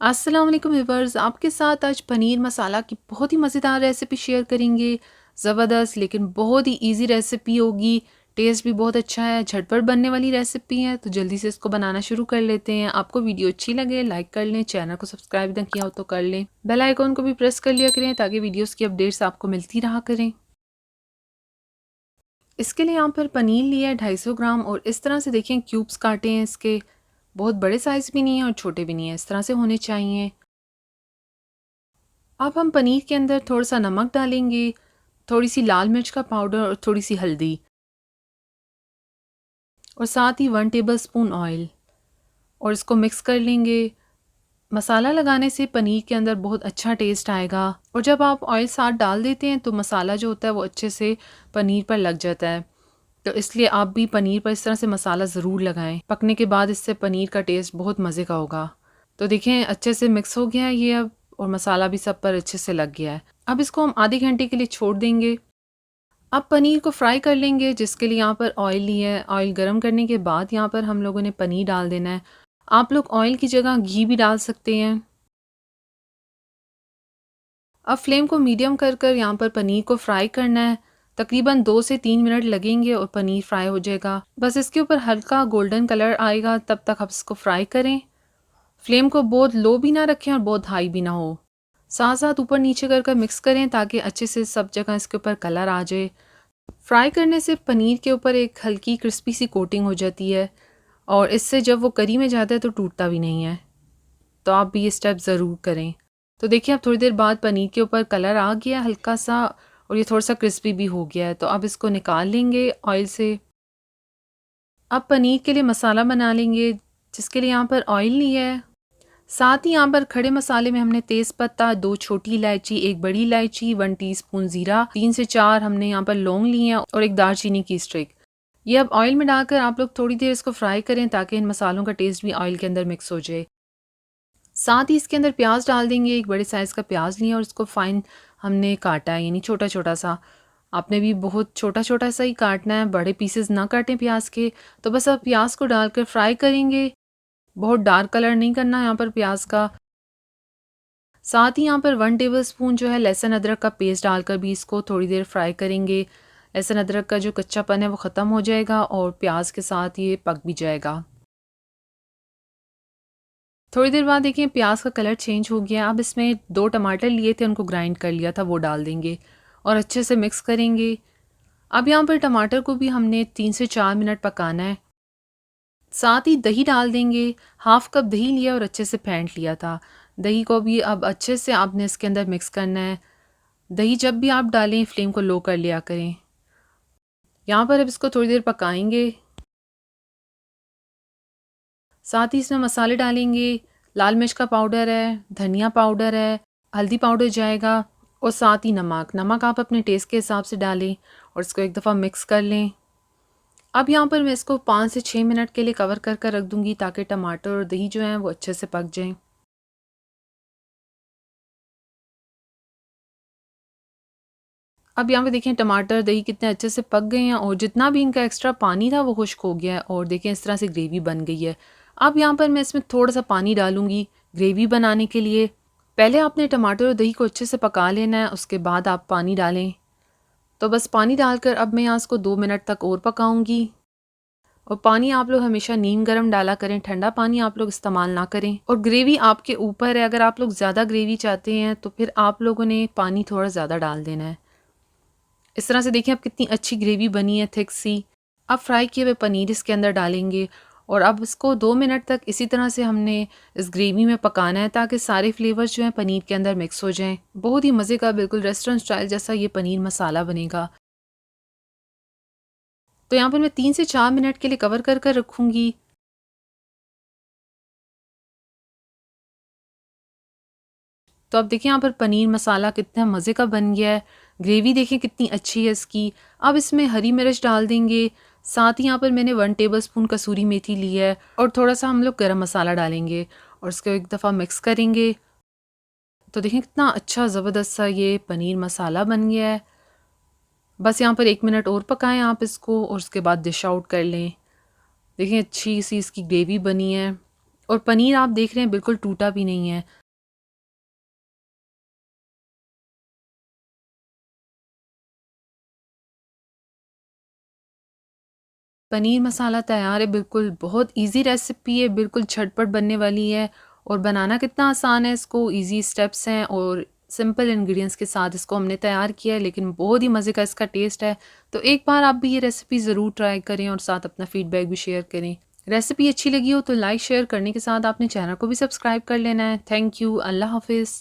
अस्सलाम वालेकुम व्यूअर्स, आपके साथ आज पनीर मसाला की बहुत ही मज़ेदार रेसिपी शेयर करेंगे। ज़बरदस्त लेकिन बहुत ही इजी रेसिपी होगी। टेस्ट भी बहुत अच्छा है, झटपट बनने वाली रेसिपी है। तो जल्दी से इसको बनाना शुरू कर लेते हैं। आपको वीडियो अच्छी लगे लाइक कर लें, चैनल को सब्सक्राइब ना किया हो तो कर लें, बेल आइकॉन को भी प्रेस कर लिया करें ताकि वीडियोज़ की अपडेट्स आपको मिलती रहा करें। इसके लिए यहाँ पर पनीर लिया है 250 ग्राम और इस तरह से देखिए क्यूब्स काटे हैं इसके। बहुत बड़े साइज़ भी नहीं है और छोटे भी नहीं है, इस तरह से होने चाहिए। अब हम पनीर के अंदर थोड़ा-सा नमक डालेंगे, थोड़ी-सी लाल मिर्च का पाउडर और थोड़ी-सी हल्दी और साथ ही 1 टेबलस्पून ऑयल और इसको मिक्स कर लेंगे। मसाला लगाने से पनीर के अंदर बहुत अच्छा टेस्ट आएगा और जब आप ऑयल साथ डाल देते हैं तो मसाला जो होता है वो अच्छे से पनीर पर लग जाता है। तो इसलिए आप भी पनीर पर इस तरह से मसाला ज़रूर लगाएं। पकने के बाद इससे पनीर का टेस्ट बहुत मज़े का होगा। तो देखें अच्छे से मिक्स हो गया है ये अब और मसाला भी सब पर अच्छे से लग गया है। अब इसको हम आधे घंटे के लिए छोड़ देंगे। अब पनीर को फ्राई कर लेंगे जिसके लिए यहाँ पर ऑयल लिया है। ऑयल गर्म करने के बाद यहाँ पर हम लोगों ने पनीर डाल देना है। आप लोग ऑयल की जगह घी भी डाल सकते हैं। अब फ्लेम को मीडियम कर कर यहाँ पर पनीर को फ्राई करना है। तकरीबन 2 से 3 मिनट लगेंगे और पनीर फ्राई हो जाएगा। बस इसके ऊपर हल्का गोल्डन कलर आएगा तब तक आप इसको फ्राई करें। फ्लेम को बहुत लो भी ना रखें और बहुत हाई भी ना हो। साथ साथ ऊपर नीचे कर कर मिक्स करें ताकि अच्छे से सब जगह इसके ऊपर कलर आ जाए। फ्राई करने से पनीर के ऊपर एक हल्की क्रिस्पी सी कोटिंग हो जाती है और इससे जब वो करी में जाता है तो टूटता भी नहीं है। तो आप भी ये स्टेप ज़रूर करें। तो देखिए अब थोड़ी देर बाद पनीर के ऊपर कलर आ गया हल्का सा और ये थोड़ा सा क्रिस्पी भी हो गया है। तो अब इसको निकाल लेंगे ऑयल से। अब पनीर के लिए मसाला बना लेंगे जिसके लिए यहाँ पर ऑयल लिया है। साथ ही यहाँ पर खड़े मसाले में हमने तेज़ पत्ता, 2 छोटी इलायची, 1 बड़ी इलायची, 1 टीस्पून ज़ीरा, 3 से 4 हमने यहाँ पर लौंग लिए हैं और एक दालचीनी की स्टिक। ये अब ऑयल में डालकर आप लोग थोड़ी देर इसको फ्राई करें ताकि इन मसालों का टेस्ट भी ऑयल के अंदर मिक्स हो जाए। साथ ही इसके अंदर प्याज डाल देंगे। एक बड़े साइज़ का प्याज लिया और इसको फाइन हमने काटा है, यानी छोटा छोटा सा। आपने भी बहुत छोटा छोटा सा ही काटना है, बड़े पीसेस ना काटें प्याज के। तो बस अब प्याज को डालकर फ्राई करेंगे। बहुत डार्क कलर नहीं करना है यहाँ पर प्याज का। साथ ही यहाँ पर 1 टेबलस्पून जो है लहसुन अदरक का पेस्ट डालकर भी इसको थोड़ी देर फ्राई करेंगे। लहसुन अदरक का जो कच्चापन है वो ख़त्म हो जाएगा और प्याज के साथ ये पक भी जाएगा। थोड़ी देर बाद देखिए प्याज का कलर चेंज हो गया। अब इसमें 2 टमाटर लिए थे, उनको ग्राइंड कर लिया था, वो डाल देंगे और अच्छे से मिक्स करेंगे। अब यहाँ पर टमाटर को भी हमने 3 से 4 मिनट पकाना है। साथ ही दही डाल देंगे। हाफ कप दही लिया और अच्छे से फेंट लिया था। दही को भी अब अच्छे से आपने इसके अंदर मिक्स करना है। दही जब भी आप डालें फ्लेम को लो कर लिया करें। यहाँ पर अब इसको थोड़ी देर पकाएंगे। साथ ही इसमें मसाले डालेंगे। लाल मिर्च का पाउडर है, धनिया पाउडर है, हल्दी पाउडर जाएगा और साथ ही नमक। नमक आप अपने टेस्ट के हिसाब से डालें और इसको एक दफ़ा मिक्स कर लें। अब यहाँ पर मैं इसको 5 से 6 मिनट के लिए कवर कर कर रख दूँगी ताकि टमाटर और दही जो है वो अच्छे से पक जाएँ। अब यहाँ पे देखें टमाटर दही कितने अच्छे से पक गए हैं और जितना भी इनका एक्स्ट्रा पानी था वो खुश्क हो गया है और देखें इस तरह से ग्रेवी बन गई है। अब यहाँ पर मैं इसमें थोड़ा सा पानी डालूँगी ग्रेवी बनाने के लिए। पहले आपने टमाटर और दही को अच्छे से पका लेना है, उसके बाद आप पानी डालें। तो बस पानी डालकर अब मैं यहाँ इसको 2 मिनट तक और पकाऊंगी। और पानी आप लोग हमेशा नीम गर्म डाला करें, ठंडा पानी आप लोग इस्तेमाल ना करें। और ग्रेवी आपके ऊपर है, अगर आप लोग ज़्यादा ग्रेवी चाहते हैं तो फिर आप लोगों ने पानी थोड़ा ज़्यादा डाल देना है। इस तरह से देखिए अब कितनी अच्छी ग्रेवी बनी है थिक सी। अब फ्राई किए हुए पनीर इसके अंदर डालेंगे और अब इसको 2 मिनट तक इसी तरह से हमने इस ग्रेवी में पकाना है ताकि सारे फ्लेवर्स जो हैं पनीर के अंदर मिक्स हो जाएं। बहुत ही मज़े का बिल्कुल रेस्टोरेंट स्टाइल जैसा ये पनीर मसाला बनेगा। तो यहाँ पर मैं 3 से 4 मिनट के लिए कवर कर कर रखूँगी। तो अब देखिए यहाँ पर पनीर मसाला कितना मज़े का बन गया है। ग्रेवी देखिए कितनी अच्छी है इसकी। अब इसमें हरी मिर्च डाल देंगे। साथ ही यहाँ पर मैंने 1 टेबलस्पून कसूरी मेथी ली है और थोड़ा सा हम लोग गरम मसाला डालेंगे और इसको एक दफ़ा मिक्स करेंगे। तो देखें कितना अच्छा ज़बरदस्त सा ये पनीर मसाला बन गया है। बस यहाँ पर 1 मिनट और पकाएं आप इसको और उसके बाद डिश आउट कर लें। देखें अच्छी सी इसकी ग्रेवी बनी है और पनीर आप देख रहे हैं बिल्कुल टूटा भी नहीं है। पनीर मसाला तैयार है बिल्कुल, बहुत ईज़ी रेसिपी है, बिल्कुल झटपट बनने वाली है और बनाना कितना आसान है इसको, ईज़ी स्टेप्स हैं और सिंपल इंग्रीडिएंट्स के साथ इसको हमने तैयार किया है, लेकिन बहुत ही मज़े का इसका टेस्ट है। तो एक बार आप भी ये रेसिपी ज़रूर ट्राई करें और साथ अपना फीडबैक भी शेयर करें। रेसिपी अच्छी लगी हो तो लाइक शेयर करने के साथ आपने चैनल को भी सब्सक्राइब कर लेना है। थैंक यू, अल्लाह हाफ़िज़।